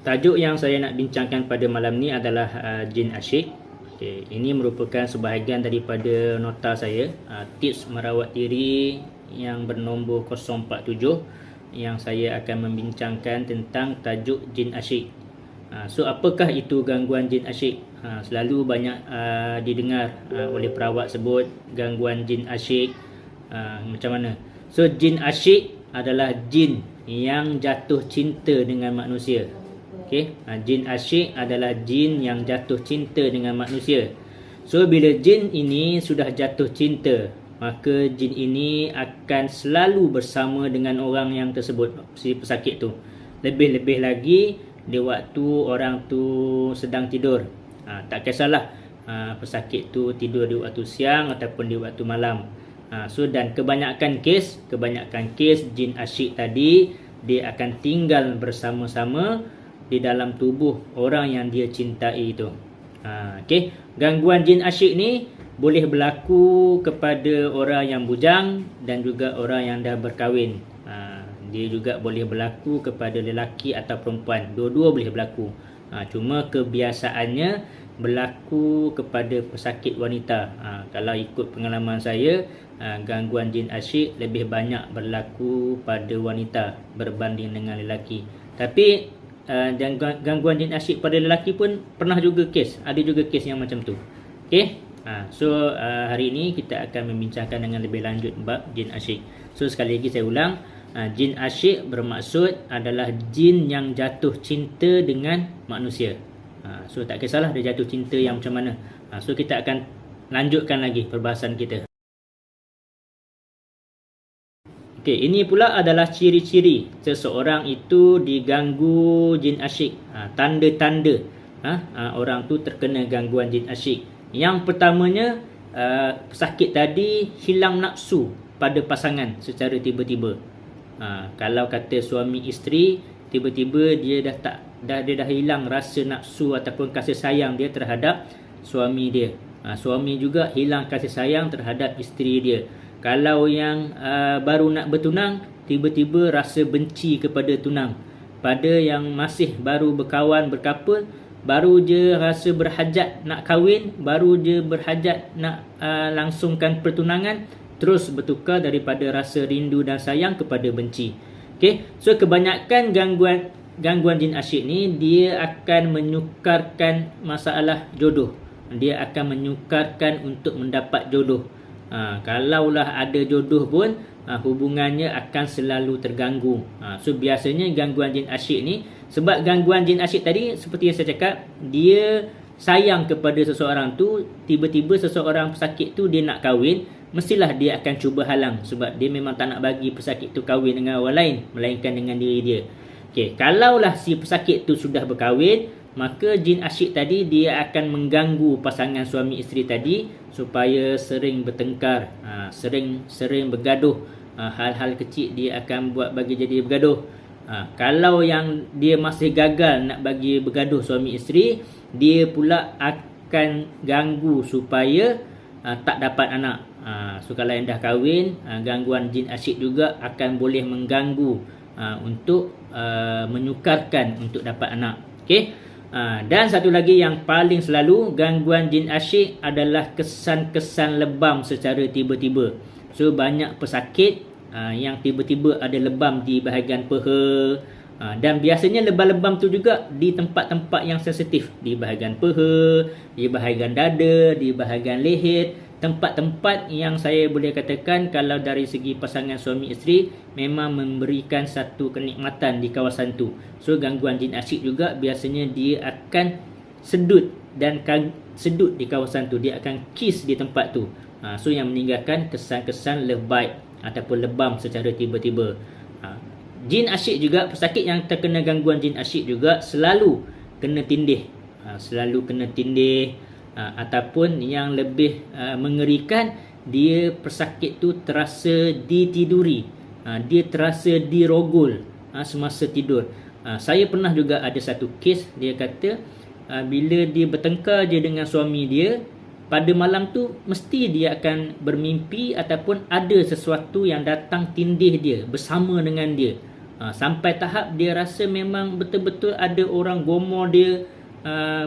Tajuk yang saya nak bincangkan pada malam ni adalah jin asyik. Ini merupakan sebahagian daripada nota saya, tips merawat diri yang bernombor 047, yang saya akan membincangkan tentang tajuk jin asyik. So apakah itu gangguan jin asyik? Selalu banyak didengar oleh perawat sebut gangguan jin asyik. Macam mana? So jin asyik adalah jin yang jatuh cinta dengan manusia. Jin asyik adalah jin yang jatuh cinta dengan manusia. So bila jin ini sudah jatuh cinta, maka jin ini akan selalu bersama dengan orang yang tersebut, si pesakit tu. Lebih-lebih lagi di waktu orang tu sedang tidur. Tak kisahlah pesakit tu tidur di waktu siang ataupun di waktu malam. So dan kebanyakan kes jin asyik tadi, dia akan tinggal bersama-sama di dalam tubuh orang yang dia cintai itu. Gangguan jin asyik ni boleh berlaku kepada orang yang bujang dan juga orang yang dah berkahwin. Dia juga boleh berlaku kepada lelaki atau perempuan. Dua-dua boleh berlaku. Cuma kebiasaannya berlaku kepada pesakit wanita. Kalau ikut pengalaman saya, gangguan jin asyik lebih banyak berlaku pada wanita berbanding dengan lelaki. Tapi gangguan jin asyik pada lelaki pun pernah juga kes. Ada juga kes yang macam tu. So hari ini kita akan membincangkan dengan lebih lanjut bab jin asyik. So sekali lagi saya ulang, jin asyik bermaksud adalah jin yang jatuh cinta dengan manusia. So tak kisahlah dia jatuh cinta yang macam mana. So kita akan lanjutkan lagi perbahasan kita. Ini pula adalah ciri-ciri seseorang itu diganggu jin asyik. Tanda-tanda orang tu terkena gangguan jin asyik. Yang pertamanya, pesakit tadi hilang nafsu pada pasangan secara tiba-tiba. Kalau kata suami isteri, tiba-tiba dia dah hilang rasa nafsu ataupun kasih sayang dia terhadap suami dia. Suami juga hilang kasih sayang terhadap isteri dia. Kalau yang baru nak bertunang, tiba-tiba rasa benci kepada tunang. Pada yang masih baru berkawan, berkapul, baru je rasa berhajat nak kahwin, baru je berhajat nak langsungkan pertunangan, terus bertukar daripada rasa rindu dan sayang kepada benci. So kebanyakan gangguan jin asyik ni, dia akan menyukarkan masalah jodoh. Dia akan menyukarkan untuk mendapat jodoh. Kalaulah ada jodoh pun, hubungannya akan selalu terganggu. So biasanya gangguan jin asyik ni, sebab gangguan jin asyik tadi seperti yang saya cakap, dia sayang kepada seseorang tu, tiba-tiba seseorang pesakit tu dia nak kahwin, mestilah dia akan cuba halang, sebab dia memang tak nak bagi pesakit tu kahwin dengan orang lain melainkan dengan diri dia. Kalaulah si pesakit tu sudah berkahwin, maka jin asyik tadi dia akan mengganggu pasangan suami isteri tadi supaya sering bertengkar, sering bergaduh. Hal-hal kecil dia akan buat bagi jadi bergaduh. Kalau yang dia masih gagal nak bagi bergaduh suami isteri, dia pula akan ganggu supaya tak dapat anak. So kalau yang dah kahwin, gangguan jin asyik juga akan boleh mengganggu untuk menyukarkan untuk dapat anak. Dan satu lagi yang paling selalu, gangguan jin asyik adalah kesan-kesan lebam secara tiba-tiba. So banyak pesakit yang tiba-tiba ada lebam di bahagian peha, dan biasanya lebam-lebam tu juga di tempat-tempat yang sensitif, di bahagian peha, di bahagian dada, di bahagian leher. Tempat-tempat yang saya boleh katakan kalau dari segi pasangan suami isteri memang memberikan satu kenikmatan di kawasan tu. So gangguan jin asyik juga biasanya dia akan sedut di kawasan tu. Dia akan kiss di tempat tu. So yang meninggalkan kesan-kesan lebay ataupun lebam secara tiba-tiba. Jin asyik juga, pesakit yang terkena gangguan jin asyik juga selalu kena tindih. Ataupun yang lebih mengerikan, dia pesakit tu terasa ditiduri, dia terasa dirogol semasa tidur. Saya pernah juga ada satu kes, dia kata bila dia bertengkar je dengan suami dia, pada malam tu mesti dia akan bermimpi ataupun ada sesuatu yang datang tindih dia bersama dengan dia. Sampai tahap dia rasa memang betul-betul ada orang gomor dia,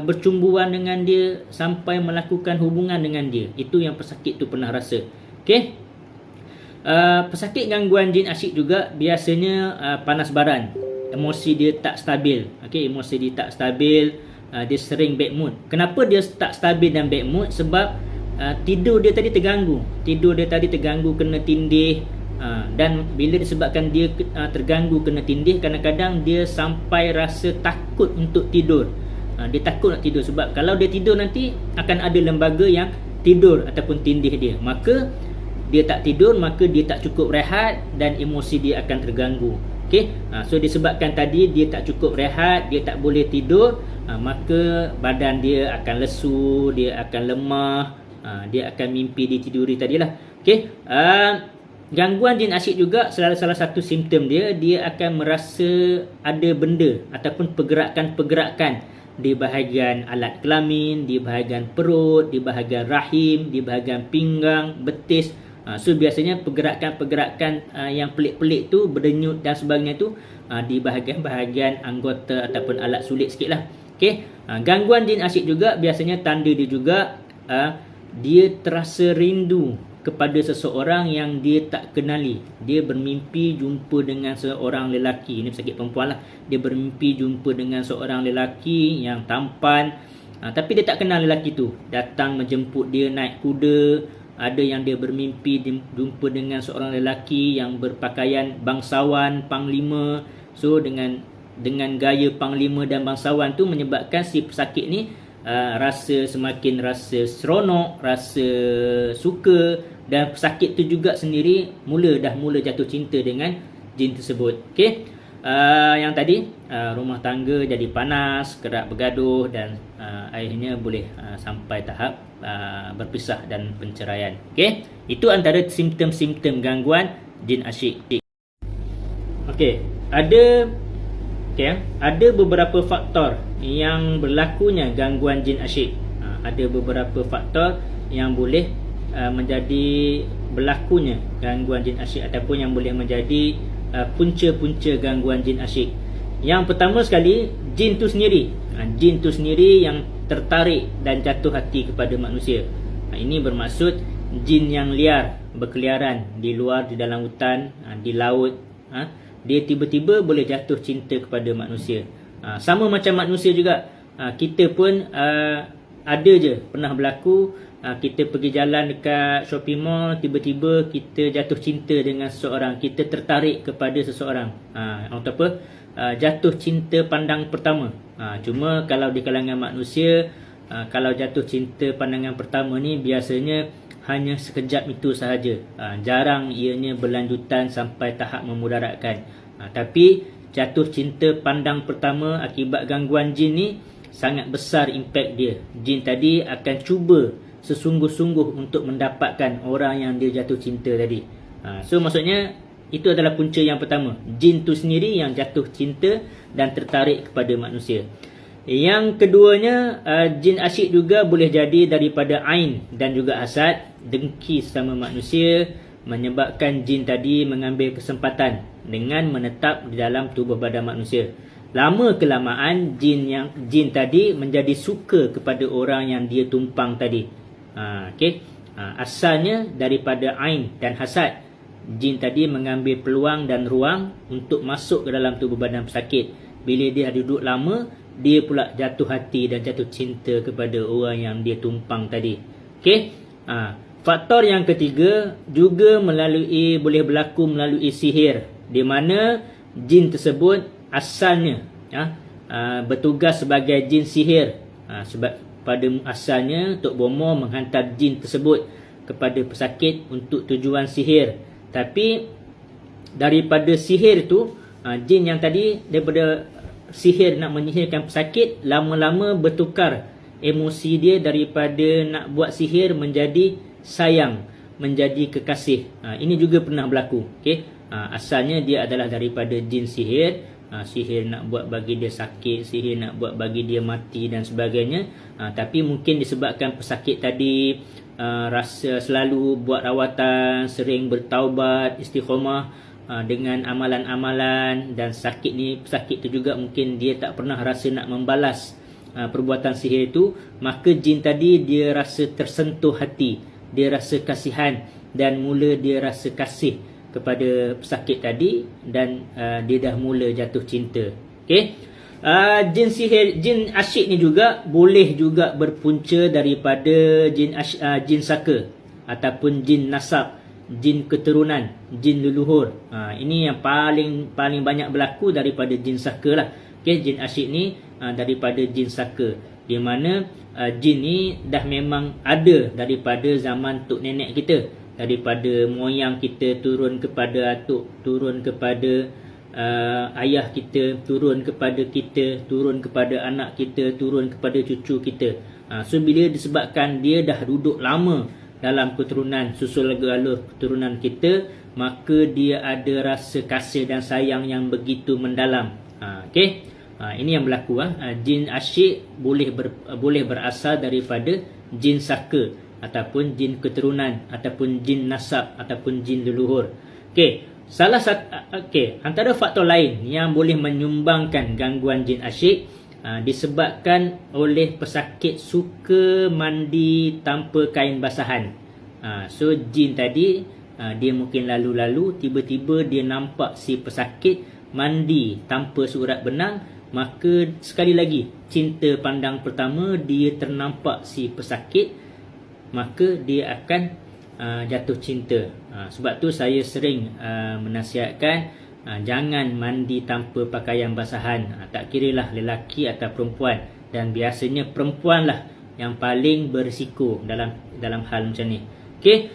bercumbuan dengan dia, sampai melakukan hubungan dengan dia. Itu yang pesakit tu pernah rasa. Okey. Pesakit gangguan jin asyik juga biasanya panas baran. Emosi dia tak stabil. Okey, emosi dia tak stabil, dia sering bad mood. Kenapa dia tak stabil dan bad mood? Sebab tidur dia tadi terganggu. Tidur dia tadi terganggu kena tindih. Dan bila disebabkan dia terganggu kena tindih, kadang-kadang dia sampai rasa takut untuk tidur. Dia takut nak tidur sebab kalau dia tidur nanti akan ada lembaga yang tidur ataupun tindih dia. Maka dia tak tidur, maka dia tak cukup rehat dan emosi dia akan terganggu. Okey. So disebabkan tadi dia tak cukup rehat, dia tak boleh tidur, maka badan dia akan lesu, dia akan lemah, dia akan mimpi ditiduri tadilah. Okey. Gangguan jin asyik juga salah satu simptom dia akan merasa ada benda ataupun pergerakan-pergerakan di bahagian alat kelamin, di bahagian perut, di bahagian rahim, di bahagian pinggang, betis. So biasanya pergerakan-pergerakan yang pelik-pelik tu, berdenyut dan sebagainya tu di bahagian-bahagian anggota ataupun alat sulit sikit lah. Okay. Gangguan jin asyik juga biasanya tanda dia juga dia terasa rindu kepada seseorang yang dia tak kenali. Dia bermimpi jumpa dengan seorang lelaki. Ini pesakit perempuan lah. Dia bermimpi jumpa dengan seorang lelaki yang tampan, tapi dia tak kenal lelaki tu. Datang menjemput dia naik kuda. Ada yang dia bermimpi jumpa dengan seorang lelaki yang berpakaian bangsawan, panglima. So dengan gaya panglima dan bangsawan tu menyebabkan si pesakit ni semakin rasa seronok, rasa suka, dan pesakit tu juga sendiri mula jatuh cinta dengan jin tersebut. Okey. Yang tadi rumah tangga jadi panas, kerap bergaduh dan akhirnya boleh sampai tahap berpisah dan perceraian. Okey. Itu antara simptom-simptom gangguan jin asyik. Okey, ada beberapa faktor yang berlakunya gangguan jin asyik. Ada beberapa faktor yang boleh menjadi berlakunya gangguan jin asyik ataupun yang boleh menjadi punca-punca gangguan jin asyik. Yang pertama sekali, jin tu sendiri. Jin tu sendiri yang tertarik dan jatuh hati kepada manusia. Ini bermaksud jin yang liar, berkeliaran di luar, di dalam hutan, di laut. Dia tiba-tiba boleh jatuh cinta kepada manusia. Sama macam manusia juga. Kita pun ada je pernah berlaku, kita pergi jalan dekat shopping mall, tiba-tiba kita jatuh cinta dengan seseorang, kita tertarik kepada seseorang. Jatuh cinta pandang pertama. Cuma kalau di kalangan manusia, kalau jatuh cinta pandangan pertama ni biasanya hanya sekejap itu sahaja. Jarang ianya berlanjutan sampai tahap memudaratkan. Tapi jatuh cinta pandang pertama akibat gangguan jin ni sangat besar impak dia. Jin tadi akan cuba sesungguh-sungguh untuk mendapatkan orang yang dia jatuh cinta tadi. So maksudnya itu adalah punca yang pertama. Jin tu sendiri yang jatuh cinta dan tertarik kepada manusia. Yang keduanya, jin asyik juga boleh jadi daripada ain dan juga hasad, dengki sesama manusia, menyebabkan jin tadi mengambil kesempatan dengan menetap di dalam tubuh badan manusia. Lama kelamaan jin tadi menjadi suka kepada orang yang dia tumpang tadi. Asalnya daripada ain dan hasad. Jin tadi mengambil peluang dan ruang untuk masuk ke dalam tubuh badan pesakit. Bila dia duduk lama, dia pula jatuh hati dan jatuh cinta kepada orang yang dia tumpang tadi. Faktor yang ketiga juga boleh berlaku melalui sihir, di mana jin tersebut asalnya bertugas sebagai jin sihir. Sebab pada asalnya Tok Bomo menghantar jin tersebut kepada pesakit untuk tujuan sihir. Tapi daripada sihir tu, jin yang tadi daripada sihir nak menyihirkan pesakit, lama-lama bertukar emosi dia daripada nak buat sihir menjadi sayang, menjadi kekasih. Ini juga pernah berlaku. Asalnya dia adalah daripada jin sihir. Sihir nak buat bagi dia sakit, sihir nak buat bagi dia mati dan sebagainya. Tapi mungkin disebabkan pesakit tadi rasa selalu buat rawatan, sering bertaubat, istiqamah, dengan amalan-amalan, dan pesakit tu juga mungkin dia tak pernah rasa nak membalas perbuatan sihir itu, maka jin tadi dia rasa tersentuh hati, dia rasa kasihan, dan mula dia rasa kasih kepada pesakit tadi, dan dia dah mula jatuh cinta. Okey. Jin sihir, jin asyik ni juga boleh juga berpunca daripada jin saka ataupun jin nasab, jin keturunan, jin leluhur. Ini yang paling banyak berlaku daripada jin saka lah. Okay, jin asyik ni daripada jin saka, di mana jin ni dah memang ada daripada zaman tok nenek kita, daripada moyang kita turun kepada atuk, turun kepada ayah kita, turun kepada kita, turun kepada anak kita, turun kepada cucu kita. So bila disebabkan dia dah duduk lama dalam keturunan, susul galur keturunan kita, maka dia ada rasa kasih dan sayang yang begitu mendalam. Okey. Ini yang berlaku. Jin asyik boleh berasal daripada jin saka ataupun jin keturunan ataupun jin nasab ataupun jin leluhur. Okey. Antara faktor lain yang boleh menyumbangkan gangguan jin asyik disebabkan oleh pesakit suka mandi tanpa kain basahan. So jin tadi dia mungkin lalu-lalu, tiba-tiba dia nampak si pesakit mandi tanpa surat benang, maka sekali lagi cinta pandang pertama dia ternampak si pesakit, maka dia akan jatuh cinta. Sebab tu saya sering menasihatkan jangan mandi tanpa pakaian basahan, tak kiralah lelaki atau perempuan, dan biasanya perempuan lah yang paling berisiko dalam hal macam ni. Okey.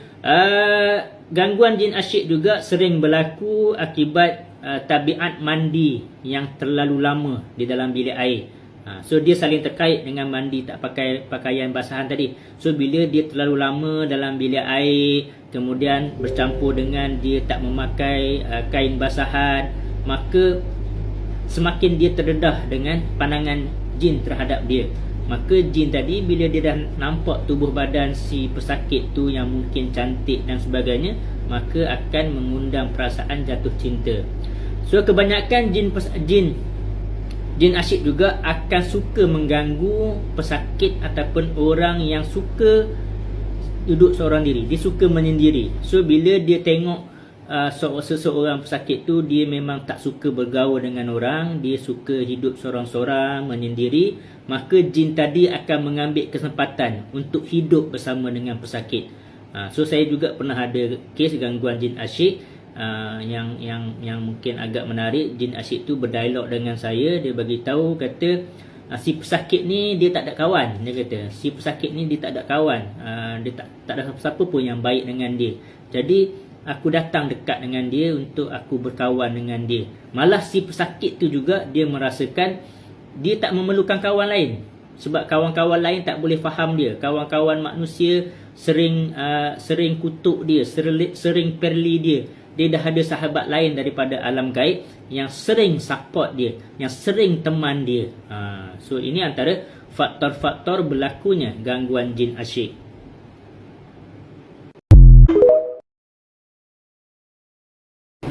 Gangguan jin asyik juga sering berlaku akibat tabiat mandi yang terlalu lama di dalam bilik air. So dia saling terkait dengan mandi tak pakai pakaian basahan tadi. So bila dia terlalu lama dalam bilik air, kemudian bercampur dengan dia tak memakai kain basahan, maka semakin dia terdedah dengan pandangan jin terhadap dia. Maka jin tadi bila dia dah nampak tubuh badan si pesakit tu yang mungkin cantik dan sebagainya, maka akan mengundang perasaan jatuh cinta. So kebanyakan jin asyik juga akan suka mengganggu pesakit ataupun orang yang suka duduk seorang diri. Dia suka menyendiri. So bila dia tengok seseorang pesakit tu, dia memang tak suka bergaul dengan orang, dia suka hidup seorang-seorang, menyendiri, maka jin tadi akan mengambil kesempatan untuk hidup bersama dengan pesakit. So saya juga pernah ada kes gangguan jin asyik yang mungkin agak menarik. Jin asyik tu berdialog dengan saya. Dia bagi tahu, kata si pesakit ni dia tak ada kawan. Dia kata si pesakit ni dia tak ada kawan, dia tak ada siapa pun yang baik dengan dia. Jadi aku datang dekat dengan dia untuk aku berkawan dengan dia. Malah si pesakit tu juga dia merasakan dia tak memerlukan kawan lain, sebab kawan-kawan lain tak boleh faham dia. Kawan-kawan manusia sering kutuk dia, sering perli dia. Dia dah ada sahabat lain daripada alam gaib yang sering support dia, yang sering teman dia. So ini antara faktor-faktor berlakunya gangguan jin asyik.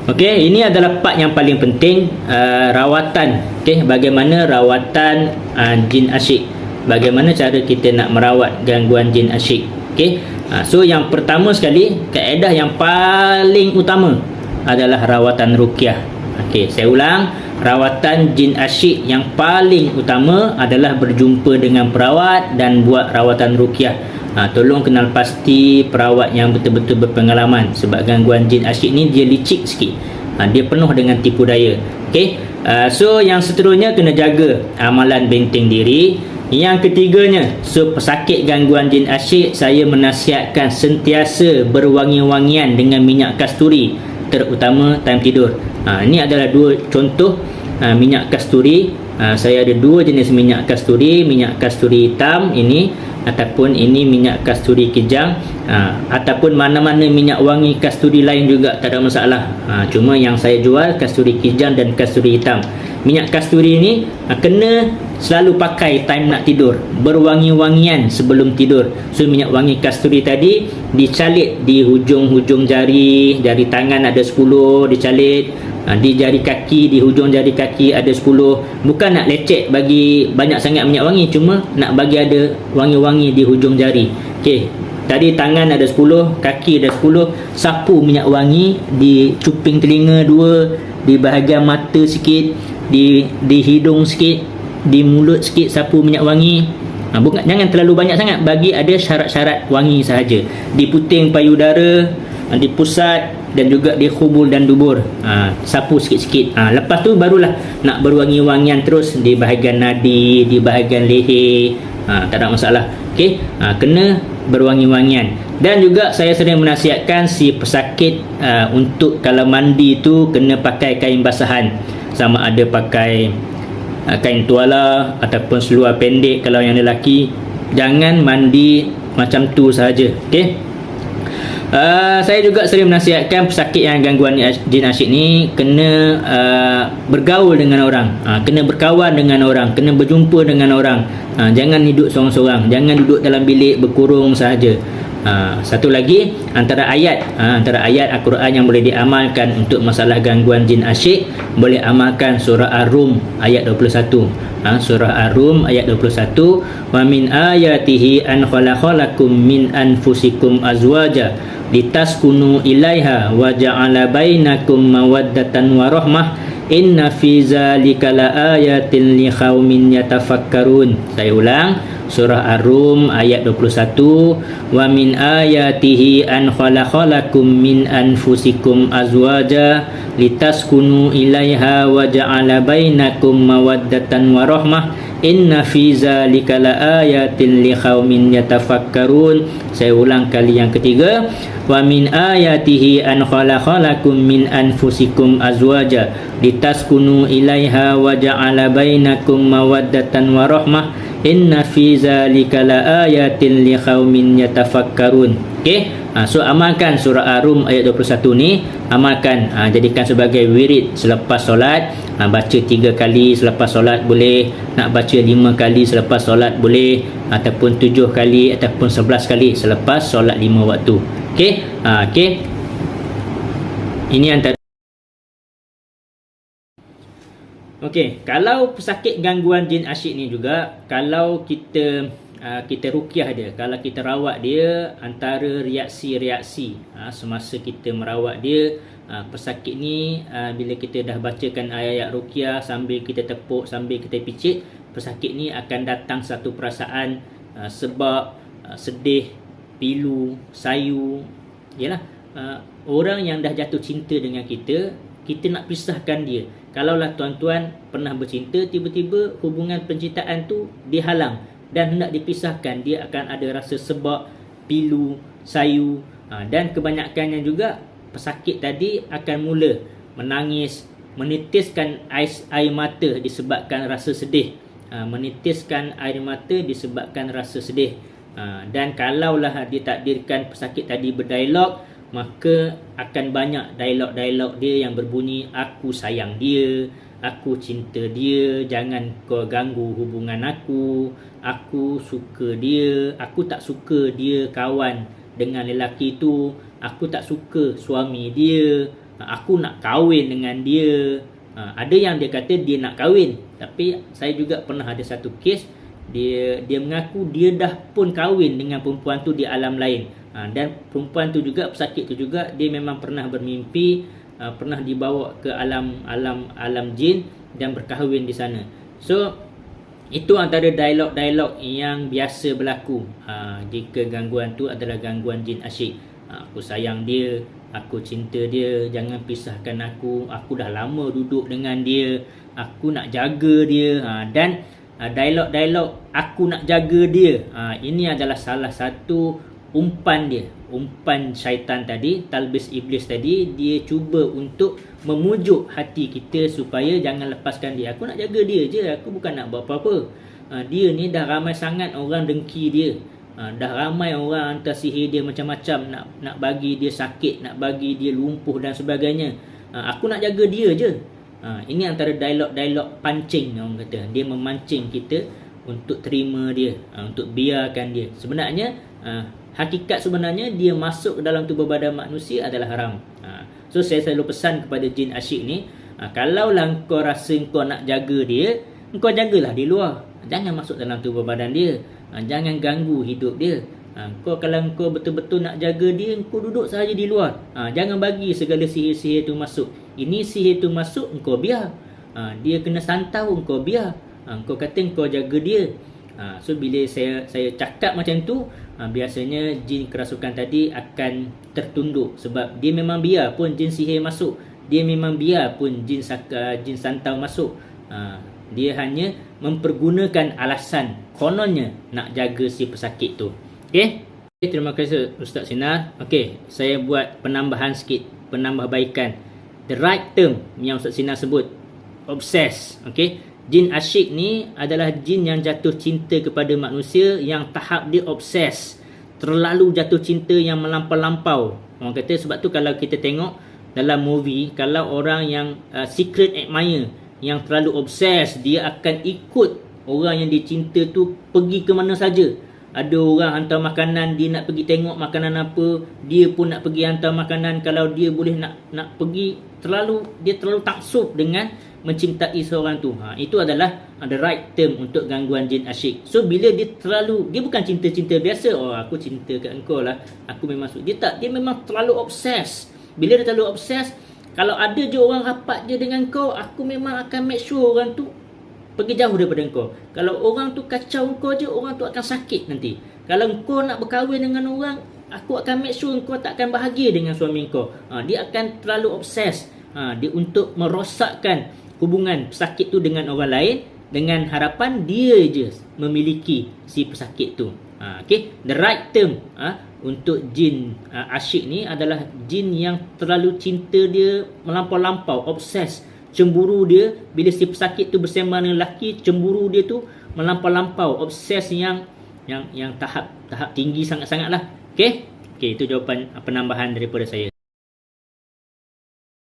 Okey, ini adalah part yang paling penting, rawatan. Okey, bagaimana rawatan jin asyik? Bagaimana cara kita nak merawat gangguan jin asyik? Okey. So yang pertama sekali, kaedah yang paling utama adalah rawatan ruqyah. Okey, saya ulang, rawatan jin asyik yang paling utama adalah berjumpa dengan perawat dan buat rawatan ruqyah. Tolong kenal pasti perawat yang betul-betul berpengalaman, sebab gangguan jin asyik ni dia licik sikit. Dia penuh dengan tipu daya. Okey. So yang seterusnya kena jaga amalan benteng diri. Yang ketiganya, so pesakit gangguan jin asyik, saya menasihatkan sentiasa berwangi-wangian dengan minyak kasturi, terutama time tidur. Ini adalah dua contoh minyak kasturi. Saya ada dua jenis minyak kasturi hitam ini, ataupun ini minyak kasturi kijang, ataupun mana-mana minyak wangi kasturi lain juga tak ada masalah. Cuma yang saya jual kasturi kijang dan kasturi hitam. Minyak kasturi ini kena selalu pakai time nak tidur, berwangi-wangian sebelum tidur. So minyak wangi kasturi tadi dicalit di hujung-hujung jari tangan ada 10 dicalit, di jari kaki, di hujung jari kaki ada 10. Bukan nak lecek bagi banyak sangat minyak wangi, cuma nak bagi ada wangi-wangi di hujung jari. Okey, tadi tangan ada 10, kaki ada 10, sapu minyak wangi di cuping telinga 2, di bahagian mata sikit, di hidung sikit, di mulut sikit sapu minyak wangi. Bukan, jangan terlalu banyak sangat, bagi ada syarat-syarat wangi sahaja. Di puting payudara, di pusat dan juga di khubul dan dubur. Sapu sikit-sikit. Lepas tu barulah nak berwangi-wangian terus di bahagian nadi, di bahagian leher. Tak ada masalah. Okey, kena berwangi-wangian. Dan juga saya sering menasihatkan si pesakit untuk kalau mandi tu kena pakai kain basahan. Sama ada pakai kain tuala ataupun seluar pendek kalau yang lelaki. Jangan mandi macam tu sahaja. Okey. Saya juga sering menasihatkan pesakit yang gangguan jin asyik ni kena bergaul dengan orang, kena berkawan dengan orang, kena berjumpa dengan orang. Jangan hidup seorang-seorang, jangan duduk dalam bilik berkurung sahaja. Satu lagi, antara ayat Al-Quran yang boleh diamalkan untuk masalah gangguan jin asyik, boleh amalkan surah Ar-Rum ayat 21. Surah Ar-Rum ayat 21, wa min ayatihi an khalaqalakum min anfusikum azwaja litaskunu ilaiha wa ja'ala bainakum mawaddatan wa rahmah inna fi zalika laayatin liqaumin yatafakkarun. Saya ulang, surah Ar-Rum ayat 21, wa min ayatihi an khalaqalakum min anfusikum azwaja litaskunu ilaiha wa ja'ala bainakum mawaddatan wa rahmah inna fi zalika laayatin liqaumin yatafakkarun. Saya ulang kali yang ketiga, wa min ayatihi an khalaqalakum min anfusikum azwaja litaskunu ilaiha wa ja'ala bainakum mawaddatan wa rahmah inna fi zalika laayatin liqaumin yatafakkarun. Okey, so amalkan surah Ar-Rum ayat 21 ni, amalkan, jadikan sebagai wirid selepas solat. Baca 3 kali selepas solat boleh, nak baca 5 kali selepas solat boleh, ataupun 7 kali ataupun 11 kali selepas solat 5 waktu. Okey, okey. Ini antara. Okey, kalau pesakit gangguan jin asyik ni juga, kalau kita ruqyah dia, kalau kita rawat dia, antara reaksi-reaksi semasa kita merawat dia, pesakit ni bila kita dah bacakan ayat ruqyah sambil kita tepuk, sambil kita picit, pesakit ni akan datang satu perasaan sebab, sedih, pilu, sayu. Yalah, orang yang dah jatuh cinta dengan kita nak pisahkan dia. Kalaulah tuan-tuan pernah bercinta, tiba-tiba hubungan pencintaan tu dihalang dan hendak dipisahkan, dia akan ada rasa sebab, pilu, sayu, dan kebanyakannya juga pesakit tadi akan mula menangis, menitiskan air mata disebabkan rasa sedih, menitiskan air mata disebabkan rasa sedih. Dan kalaulah ditakdirkan pesakit tadi berdialog, maka akan banyak dialog-dialog dia yang berbunyi, aku sayang dia, aku cinta dia, jangan kau ganggu hubungan aku suka dia, aku tak suka dia kawan dengan lelaki tu, aku tak suka suami dia, aku nak kahwin dengan dia. Ada yang dia kata dia nak kahwin, tapi saya juga pernah ada satu kes, dia mengaku dia dah pun kahwin dengan perempuan tu di alam lain. Dan perempuan tu juga, pesakit tu juga, dia memang pernah bermimpi, pernah dibawa ke alam jin dan berkahwin di sana. So itu antara dialog-dialog yang biasa berlaku jika gangguan tu adalah gangguan jin asyik. Aku sayang dia, aku cinta dia, jangan pisahkan aku dah lama duduk dengan dia, aku nak jaga dia. Dan dialog-dialog aku nak jaga dia, ini adalah salah satu umpan dia, umpan syaitan tadi, talbis iblis tadi. Dia cuba untuk memujuk hati kita supaya jangan lepaskan dia. Aku nak jaga dia je, aku bukan nak buat apa-apa. Dia ni dah ramai sangat orang dengki dia, dah ramai orang hantar sihir dia macam-macam, nak bagi dia sakit, nak bagi dia lumpuh dan sebagainya. Aku nak jaga dia je. Ini antara dialog-dialog pancing orang kata. Dia memancing kita untuk terima dia, untuk biarkan dia. Sebenarnya hakikat sebenarnya dia masuk ke dalam tubuh badan manusia adalah haram. So saya selalu pesan kepada jin asyik ni, kalaulah kau rasa kau nak jaga dia, kau jagalah di luar. Jangan masuk dalam tubuh badan dia. Jangan ganggu hidup dia. Kalau kau betul-betul nak jaga dia, kau duduk sahaja di luar. Jangan bagi segala sihir-sihir tu masuk. Ini sihir tu masuk, kau biar. Dia kena santau, kau biar. Kau kata kau jaga dia. So bila saya cakap macam tu, biasanya jin kerasukan tadi akan tertunduk. Sebab dia memang biar pun jin sihir masuk. Dia memang biar pun jin santau masuk. Dia hanya mempergunakan alasan kononnya nak jaga si pesakit tu. Okey? Terima kasih Ustaz Sinar. Okey, saya buat penambahan sikit, penambahbaikan. The right term yang Ustaz Sinar sebut, obsess. Okey? Jin asyik ni adalah jin yang jatuh cinta kepada manusia, yang tahap dia obses, terlalu jatuh cinta yang melampau-lampau. Orang kata sebab tu kalau kita tengok dalam movie, kalau orang yang secret admirer, yang terlalu obses, dia akan ikut orang yang dia cinta tu pergi ke mana saja. Ada orang hantar makanan, dia nak pergi tengok makanan apa, dia pun nak pergi hantar makanan. Kalau dia boleh nak pergi, dia terlalu taksub dengan mencintai seorang tu. Itu adalah the right term untuk gangguan jin asyik. So bila dia bukan cinta-cinta biasa, aku cinta kat engkau lah, aku memang suka. Dia memang terlalu obses. Bila dia terlalu obses, kalau ada je orang rapat je dengan kau, aku memang akan make sure orang tu pergi jauh daripada kau. Kalau orang tu kacau kau je, orang tu akan sakit nanti. Kalau kau nak berkahwin dengan orang, aku akan make sure kau tak akan bahagia dengan suami kau. Dia akan terlalu obses. Dia untuk merosakkan hubungan pesakit tu dengan orang lain, dengan harapan dia je memiliki si pesakit tu. Okay? The right term untuk jin asyik ni adalah jin yang terlalu cinta dia melampau-lampau, obses. Cemburu dia bila si pesakit tu bersama dengan lelaki, cemburu dia tu melampau-lampau, obses yang tahap tinggi sangat-sangat lah. Okey, itu jawapan penambahan daripada saya.